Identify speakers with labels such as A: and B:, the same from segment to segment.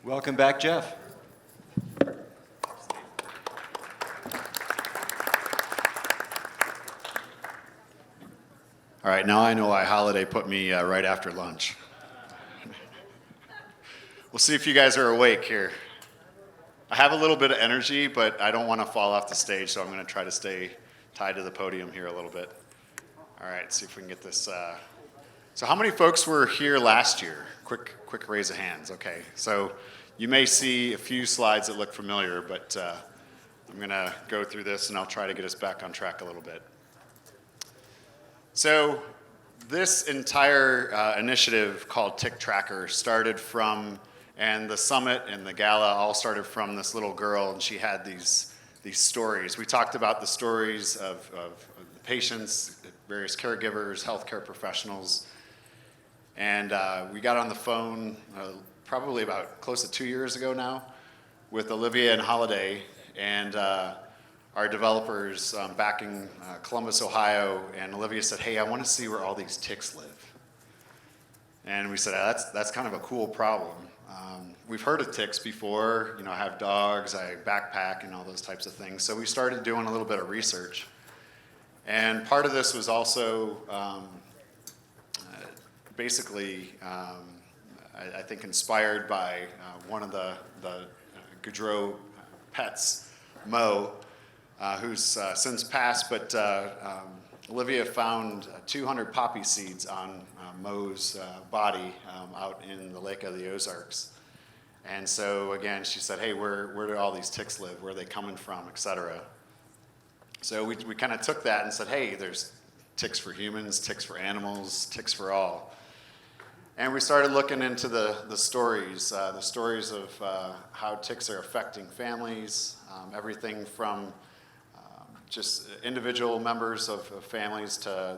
A: Welcome back, Jeff.
B: All right, now I know why Holiday put me right after lunch. We'll see if you guys are awake here. I have a little bit of energy, but I don't want to fall off the stage, so I'm going to try to stay tied to the podium here a little bit. All right, see if we can get this. So how many folks were here last year? Quick raise of hands. Okay, so you may see a few slides that look familiar, but I'm going to go through this and I'll try to get us back on track a little bit. So this entire initiative called Tick Tracker started from, and the summit and the gala all started from this little girl, and she had these stories. We talked about the stories of the patients, various caregivers, healthcare professionals, and we got on the phone probably about close to 2 years ago now with Olivia and Holiday, and our developers back in Columbus, Ohio, and Olivia said, hey, I want to see where all these ticks live. And we said, that's kind of a cool problem. We've heard of ticks before, I have dogs, I backpack and all those types of things. So we started doing a little bit of research. And part of this was also basically, I think, inspired by one of the Goudreau pets, Mo, who's since passed, but Olivia found 200 poppy seeds on Mo's body out in the Lake of the Ozarks. And so again, she said, hey, where do all these ticks live? Where are they coming from, et cetera? So we kind of took that and said, hey, there's ticks for humans, ticks for animals, ticks for all. And we started looking into the stories of how ticks are affecting families, everything from just individual members of families to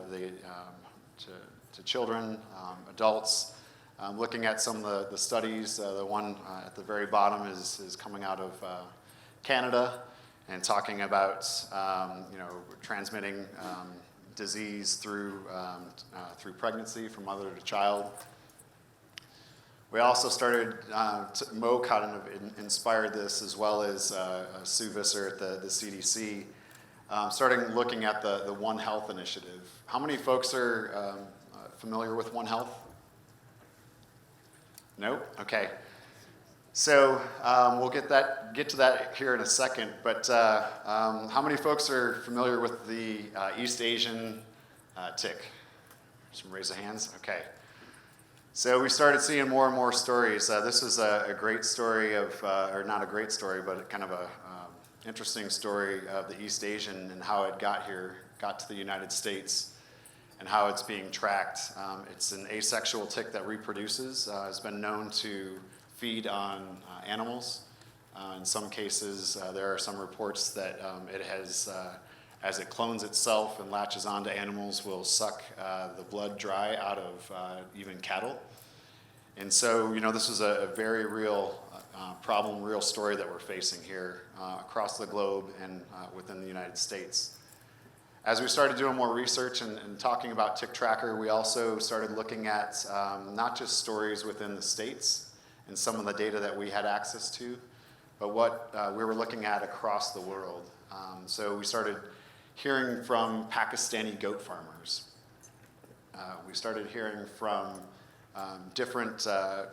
B: children, adults. Looking at some of the studies, the one at the very bottom is coming out of Canada and talking about transmitting disease through pregnancy from mother to child. We also started, Mo kind of inspired this, as well as Sue Visser at the CDC, starting looking at the One Health initiative. How many folks are familiar with One Health? Nope? Okay. So we'll get to that here in a second, but how many folks are familiar with the East Asian tick? Some raise of hands? Okay. So we started seeing more and more stories. This is a great story of, or not a great story, but kind of a interesting story of the East Asian and how it got to the United States, and how it's being tracked. It's an asexual tick that reproduces, has been known to feed on animals. In some cases, there are some reports that it has, as it clones itself and latches onto animals, will suck the blood dry out of even cattle. And so, this is a very real problem, real story that we're facing here across the globe and within the United States. As we started doing more research and talking about Tick Tracker, we also started looking at not just stories within the states and some of the data that we had access to, but what we were looking at across the world. So we started hearing from Pakistani goat farmers. We started hearing from different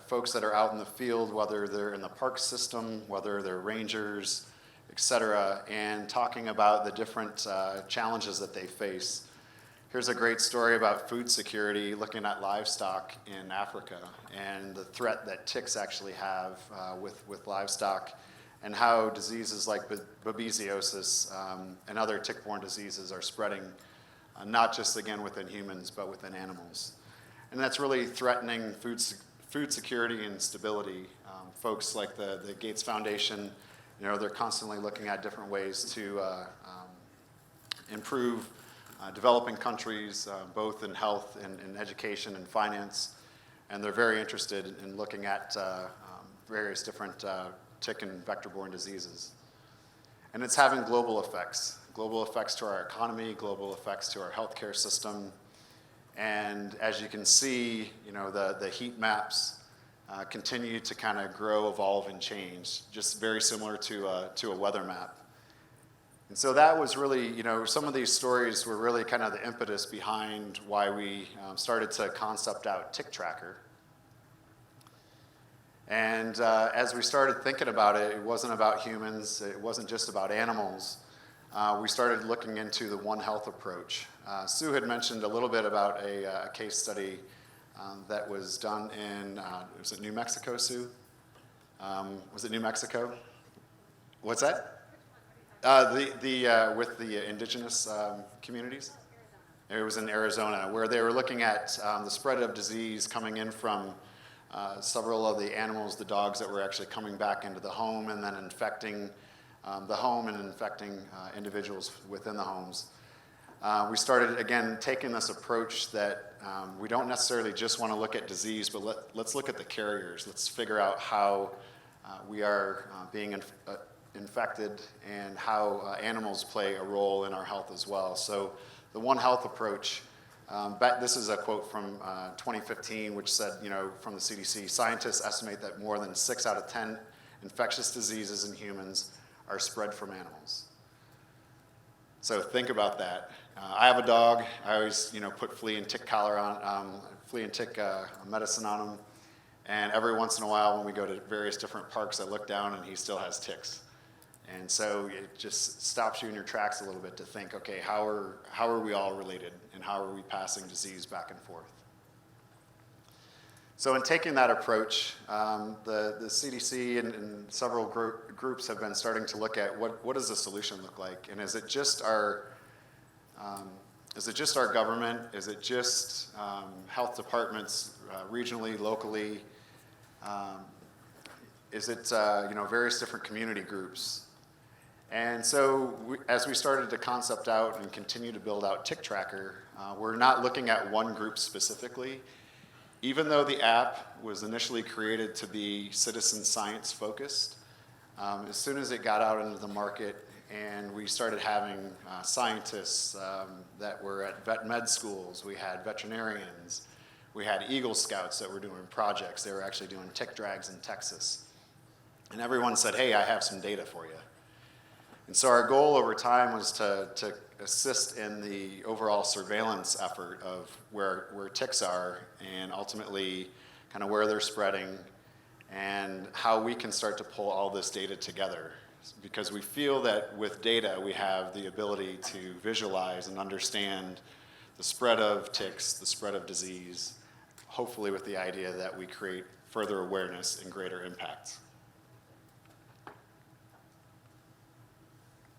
B: folks that are out in the field, whether they're in the park system, whether they're rangers, et cetera, and talking about the different challenges that they face. Here's a great story about food security, looking at livestock in Africa and the threat that ticks actually have with livestock, and how diseases like babesiosis and other tick-borne diseases are spreading, not just, again, within humans, but within animals. And that's really threatening food security and stability. Folks like the Gates Foundation, they're constantly looking at different ways to improve developing countries, both in health and in education and finance. And they're very interested in looking at various different tick and vector-borne diseases. And it's having global effects to our economy, global effects to our healthcare system. And as you can see, the heat maps continue to kind of grow, evolve, and change, just very similar to a weather map. And so that was really, some of these stories were really kind of the impetus behind why we started to concept out Tick Tracker. And as we started thinking about it, it wasn't about humans, it wasn't just about animals. We started looking into the One Health approach. Sue had mentioned a little bit about a case study that was done in, was it New Mexico, Sue? Was it New Mexico? What's that? With the indigenous communities? It was in Arizona, where they were looking at the spread of disease coming in from several of the animals, the dogs that were actually coming back into the home and then infecting the home and infecting individuals within the homes. We started, again, taking this approach that we don't necessarily just want to look at disease, but let's look at the carriers. Let's figure out how we are being infected and how animals play a role in our health as well. So the One Health approach, this is a quote from 2015, which said, from the CDC, scientists estimate that more than 6 out of 10 infectious diseases in humans are spread from animals. So think about that. I have a dog. I always, put flea and tick collar on, flea and tick medicine on him. And every once in a while, when we go to various different parks, I look down and he still has ticks. And so it just stops you in your tracks a little bit to think, okay, how are we all related, and how are we passing disease back and forth? So in taking that approach, the CDC and several groups have been starting to look at what does the solution look like, and is it just our government? Is it just health departments regionally, locally? Is it various different community groups? And so as we started to concept out and continue to build out Tick Tracker, we're not looking at one group specifically. Even though the app was initially created to be citizen science focused, as soon as it got out into the market and we started having scientists that were at vet med schools, we had veterinarians, we had Eagle Scouts that were doing projects. They were actually doing tick drags in Texas. And everyone said, hey, I have some data for you. And so our goal over time was to assist in the overall surveillance effort of where ticks are and ultimately kind of where they're spreading and how we can start to pull all this data together. Because we feel that with data, we have the ability to visualize and understand the spread of ticks, the spread of disease, hopefully with the idea that we create further awareness and greater impact.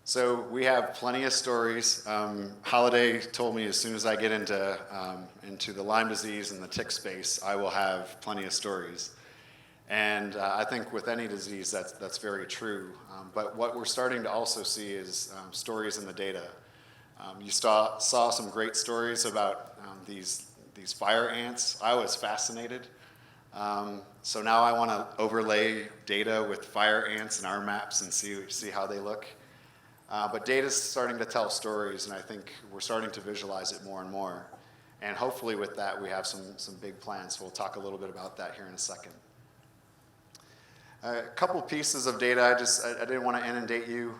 B: So we have plenty of stories. Holiday told me as soon as I get into the Lyme disease and the tick space, I will have plenty of stories. And I think with any disease, that's very true. But what we're starting to also see is stories in the data. You saw some great stories about these fire ants. I was fascinated. So now I want to overlay data with fire ants in our maps and see how they look. But data's starting to tell stories, and I think we're starting to visualize it more and more. And hopefully with that, we have some big plans. So we'll talk a little bit about that here in a second. A couple pieces of data. I didn't want to inundate you,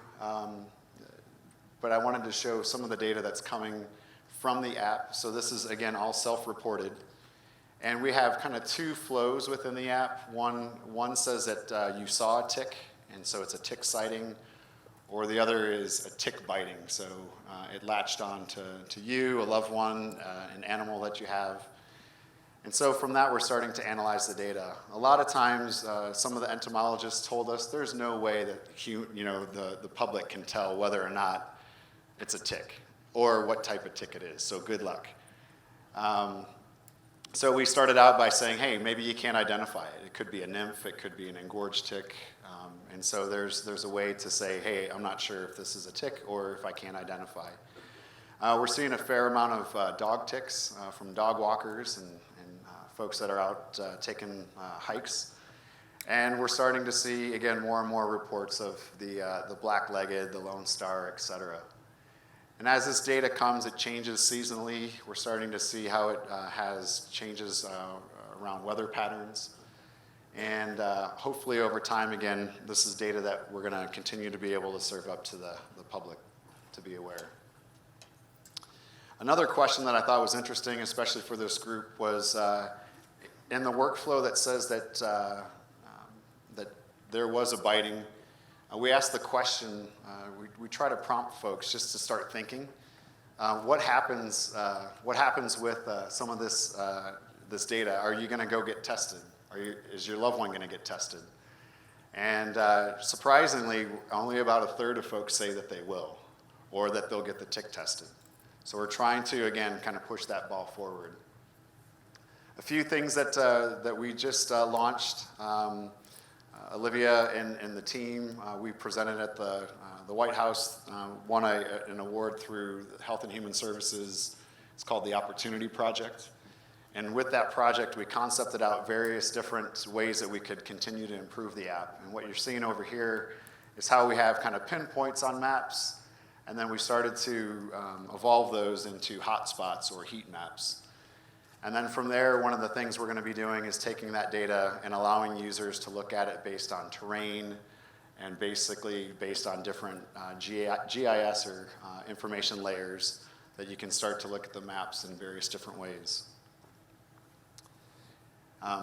B: but I wanted to show some of the data that's coming from the app. So this is, again, all self-reported. And we have kind of two flows within the app. One says that you saw a tick, and so it's a tick sighting. Or the other is a tick biting. So it latched on to you, a loved one, an animal that you have. And so from that, we're starting to analyze the data. A lot of times, some of the entomologists told us there's no way that the public can tell whether or not it's a tick or what type of tick it is. So good luck. So we started out by saying, hey, maybe you can't identify it. It could be a nymph, it could be an engorged tick. And so there's a way to say, hey, I'm not sure if this is a tick or if I can't identify. We're seeing a fair amount of dog ticks from dog walkers and folks that are out taking hikes. And we're starting to see, again, more and more reports of the black-legged, the lone star, et cetera. And as this data comes, it changes seasonally. We're starting to see how it has changes around weather patterns. And hopefully over time, again, this is data that we're going to continue to be able to serve up to the public to be aware. Another question that I thought was interesting, especially for this group, was in the workflow that says that, that there was a biting. We asked the question, we try to prompt folks just to start thinking. What happens with some of this, this data? Are you going to go get tested? Is your loved one going to get tested? And surprisingly, only about a third of folks say that they will, or that they'll get the tick tested. So we're trying to, again, kind of push that ball forward. A few things that, that we just launched. Olivia and the team, we presented at the White House, won an award through Health and Human Services. It's called the Opportunity Project. And with that project, we concepted out various different ways that we could continue to improve the app. And what you're seeing over here is how we have kind of pinpoints on maps, and then we started to evolve those into hotspots or heat maps. And then from there, one of the things we're going to be doing is taking that data and allowing users to look at it based on terrain and basically based on different GIS or information layers that you can start to look at the maps in various different ways.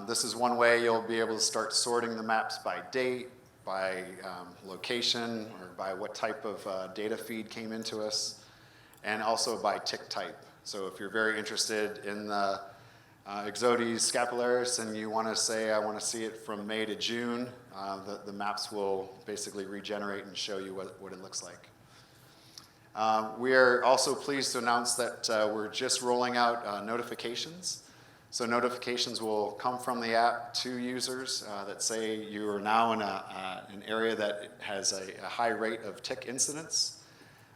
B: This is one way you'll be able to start sorting the maps by date, by location, or by what type of data feed came into us, and also by tick type. So if you're very interested in the Ixodes scapularis and you want to say, I want to see it from May to June, the maps will basically regenerate and show you what it looks like. We are also pleased to announce that we're just rolling out notifications. So notifications will come from the app to users that say you are now in an area that has a high rate of tick incidence.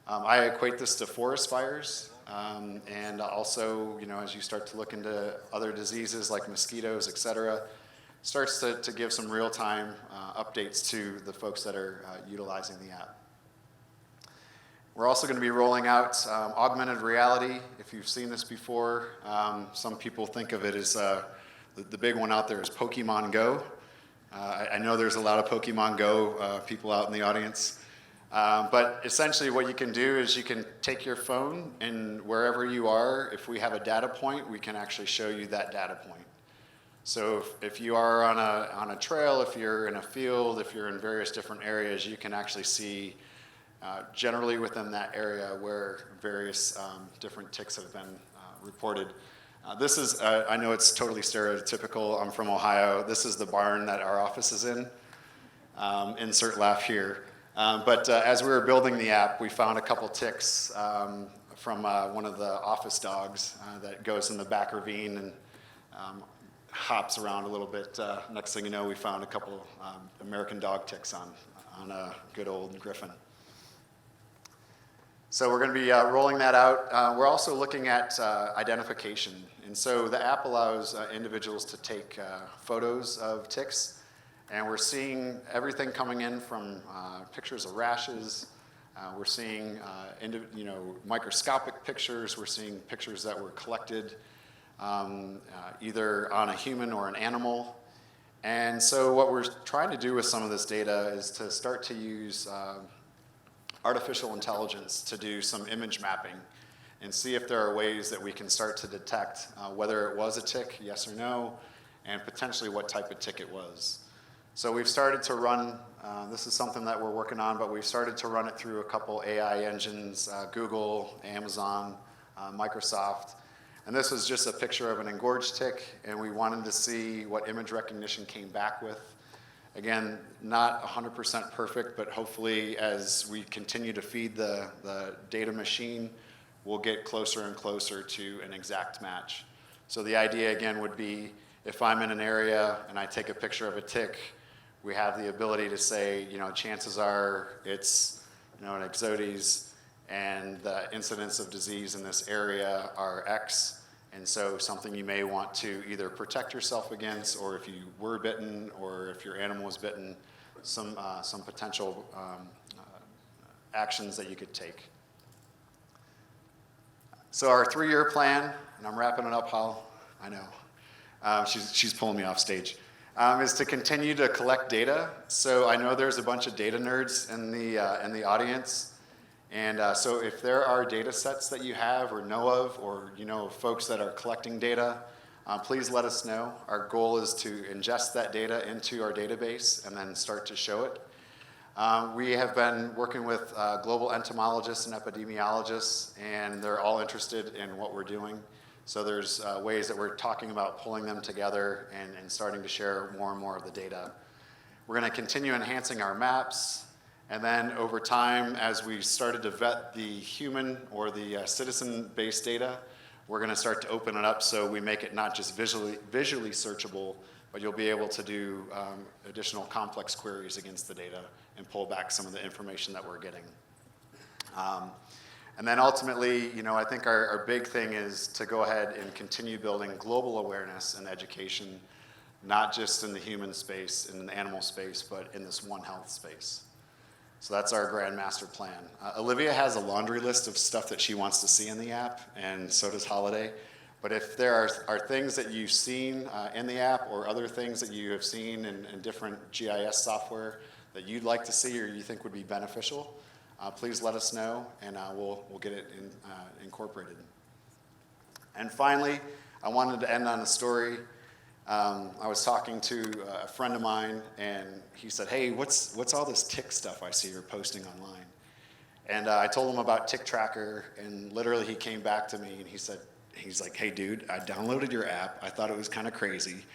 B: I equate this to forest fires, and also, you know, as you start to look into other diseases like mosquitoes, et cetera, starts to give some real-time updates to the folks that are utilizing the app. We're also going to be rolling out augmented reality. If you've seen this before, some people think of it as the big one out there is Pokemon Go. I know there's a lot of Pokemon Go people out in the audience. But essentially what you can do is you can take your phone and wherever you are, if we have a data point, we can actually show you that data point. So if you are on a trail, if you're in a field, if you're in various different areas, you can actually see generally within that area where various different ticks have been reported. This is, I know it's totally stereotypical, I'm from Ohio. This is the barn that our office is in. Insert laugh here. But as we were building the app, we found a couple ticks from one of the office dogs that goes in the back ravine and hops around a little bit. Next thing you know, we found a couple American dog ticks on a good old griffin. So we're going to be rolling that out. We're also looking at identification. And so the app allows individuals to take photos of ticks. And we're seeing everything coming in from pictures of rashes. We're seeing microscopic pictures. We're seeing pictures that were collected either on a human or an animal. And so what we're trying to do with some of this data is to start to use artificial intelligence to do some image mapping and see if there are ways that we can start to detect whether it was a tick, yes or no, and potentially what type of tick it was. So we've started to run, this is something that we're working on, but we've started to run it through a couple AI engines, Google, Amazon, Microsoft. And this was just a picture of an engorged tick, and we wanted to see what image recognition came back with. Again, not 100% perfect, but hopefully as we continue to feed the data machine, we'll get closer and closer to an exact match. So the idea again would be if I'm in an area and I take a picture of a tick, we have the ability to say, you know, chances are it's, you know, an Ixodes and the incidence of disease in this area are X. And so something you may want to either protect yourself against, or if you were bitten, or if your animal was bitten, some potential actions that you could take. So our 3-year plan, and I'm wrapping it up, Hal, I know. She's pulling me off stage. is to continue to collect data. So I know there's a bunch of data nerds in the audience. And so if there are data sets that you have or know of, or you know folks that are collecting data, please let us know. Our goal is to ingest that data into our database and then start to show it. We have been working with global entomologists and epidemiologists, and they're all interested in what we're doing. So there's ways that we're talking about pulling them together and starting to share more and more of the data. We're going to continue enhancing our maps, and then over time, as we started to vet the human or the citizen-based data, we're going to start to open it up so we make it not just visually searchable, but you'll be able to do additional complex queries against the data and pull back some of the information that we're getting. And then ultimately, you know, I think our big thing is to go ahead and continue building global awareness and education, not just in the human space, in the animal space, but in this One Health space. So that's our grand master plan. Olivia has a laundry list of stuff that she wants to see in the app, and so does Holiday. But if there are things that you've seen in the app or other things that you have seen in different GIS software that you'd like to see or you think would be beneficial, please let us know, and we'll get it incorporated. And finally, I wanted to end on a story. I was talking to a friend of mine, and he said, "Hey, what's all this tick stuff I see you're posting online?" And I told him about Tick Tracker, and literally he came back to me and he's like, "Hey, dude, I downloaded your app. I thought it was kind of crazy,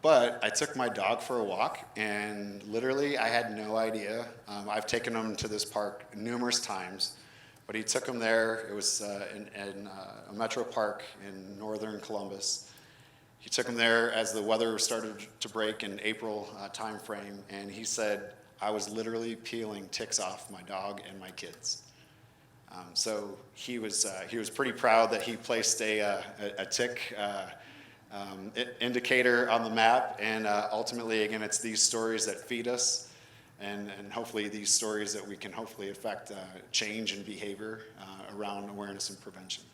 B: but I took my dog for a walk, and literally I had no idea. I've taken him to this park numerous times, but he took him there. It was in a metro park in northern Columbus. He took him there as the weather started to break in April time frame, and he said, I was literally peeling ticks off my dog and my kids. So he was pretty proud that he placed a tick indicator on the map, and ultimately, again, it's these stories that feed us, and hopefully these stories that we can hopefully affect change in behavior around awareness and prevention.